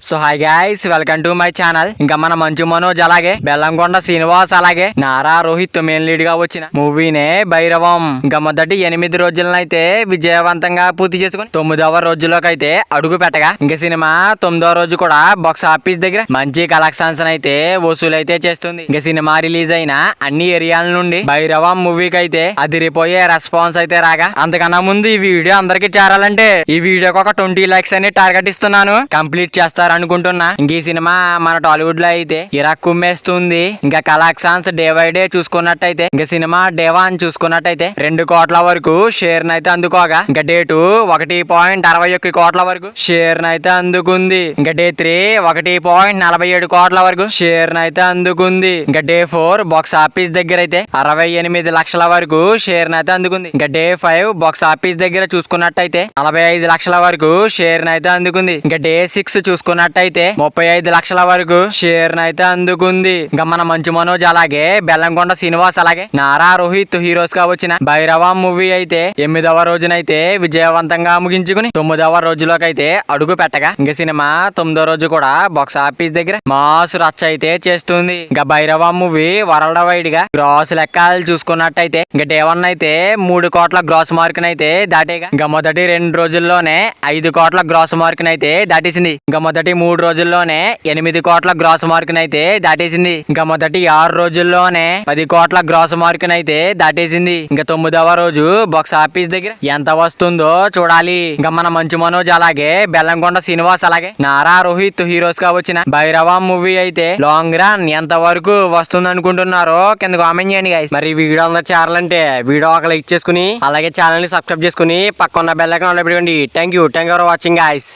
So hi guys, welcome to my channel. ఇంకా మన మంచు మనోజ్ అలాగే బెల్లంకొండ శ్రీనివాస్ అలాగే నారా రోహిత్ మెయిన్ లీడ్ గా వచ్చిన మూవీనే భైరవం ఇంకా మొదటి 8 రోజులనైతే విజయవంతంగా పూర్తి చేసుకుని 9వ రోజులోకి అయితే అడుగు పెట్టగా ఇంకా సినిమా 9వ రోజు కూడా బాక్స్ ఆఫీస్ దగ్గర మంచి కలెక్షన్స్ అయితే వసూలైతే చేస్తుంది. ఇంకా సినిమా రిలీజ్ అయిన అన్ని ఏరియాల నుండి భైరవం మూవీకి అయితే అదిరిపోయే రెస్పాన్స్ అయితే రాగా, అంతకన్నా ముందు ఈ వీడియో అందరికి చేరాలంటే ఈ వీడియోకి ఒక 20 లైక్స్ అని టార్గెట్ ఇస్తున్నాను. కంప్లీట్ చేస్తారు అనుకుంటున్నా. ఇంక ఈ సినిమా మన టాలీవుడ్ లో అయితే ఇరాక్ కుమ్మేస్తుంది. ఇంకా కలెక్షన్స్ డే బై డే చూసుకున్నట్టయితే ఇంకా సినిమా డే 1 చూసుకున్నట్టయితే 2 కోట్ల వరకు షేర్ నైతే అందుకోగా, ఇంకా డే 2 1.61 కోట్ల వరకు షేర్ నైతే అందుకుంది. ఇంకా డే 3 1.47 కోట్ల వరకు షేర్ నైతే అందుకుంది. ఇంకా డే 4 బాక్స్ ఆఫీస్ దగ్గర అయితే 68 లక్షల వరకు షేర్ నైతే అందుకుంది. ఇంకా డే 5 బాక్స్ ఆఫీస్ దగ్గర చూసుకున్నట్టయితే 45 లక్షల వరకు షేర్ నైతే అందుకుంది. ఇంకా డే 6 చూసుకున్నట్టయితే 35 లక్షల వరకు షేర్ నైతే అందుకుంది. ఇంకా మన మంచు మనోజ్ అలాగే బెల్లంకొండ శ్రీనివాస్ అలాగే నారా రోహిత్ హీరోస్ గా వచ్చిన భైరవం మూవీ అయితే 8వ రోజునైతే విజయవంతంగా ముగించుకుని 9వ రోజులోకి అయితే అడుగు పెట్టగా, ఇంకా సినిమా 9వ రోజు కూడా బాక్స్ ఆఫీస్ దగ్గర మాస్ రచ్చ అయితే చేస్తుంది. ఇంకా భైరవం మూవీ వరల్డ్ వైడ్ గా గ్రాస్ లెక్కలు చూసుకున్నట్టయితే ఇంకా డే 1 అయితే 3 కోట్ల గ్రాస్ మార్క్ నైతే దాటేగా, ఇంకా మొదటి 2 రోజుల్లోనే 5 కోట్ల గ్రాస్ మార్క్ నైతే దాటేసింది. ఇంకా మొదటి 3 రోజుల్లోనే 8 కోట్ల గ్రాస్ మార్క్ నైతే దాటేసింది. ఇంకా మొదటి 6 రోజుల్లోనే 10 కోట్ల గ్రాస్ మార్క్ నైతే దాటేసింది. ఇంకా 9వ రోజు బాక్స్ ఆఫీస్ దగ్గర ఎంత వస్తుందో చూడాలి. ఇంకా మన మంచు మనోజ్ అలాగే బెల్లంకొండ శ్రీనివాస్ అలాగే నారా రోహిత్ హీరోస్ గా వచ్చిన భైరవం మూవీ అయితే లాంగ్ రన్ ఎంత వరకు వస్తుంది అనుకుంటున్నారో కింద కామెంట్ చేయండి గైస్. మరి వీడియో అందరూ చేరాలంటే వీడియో ఒక లైక్ చేసుకుని అలాగే ఛానల్ ని సబ్స్క్రైబ్ చేసుకుని పక్కన బెల్ ఐకాన్ ఆన్ లో పెట్టుకోండి. Thank you for watching guys.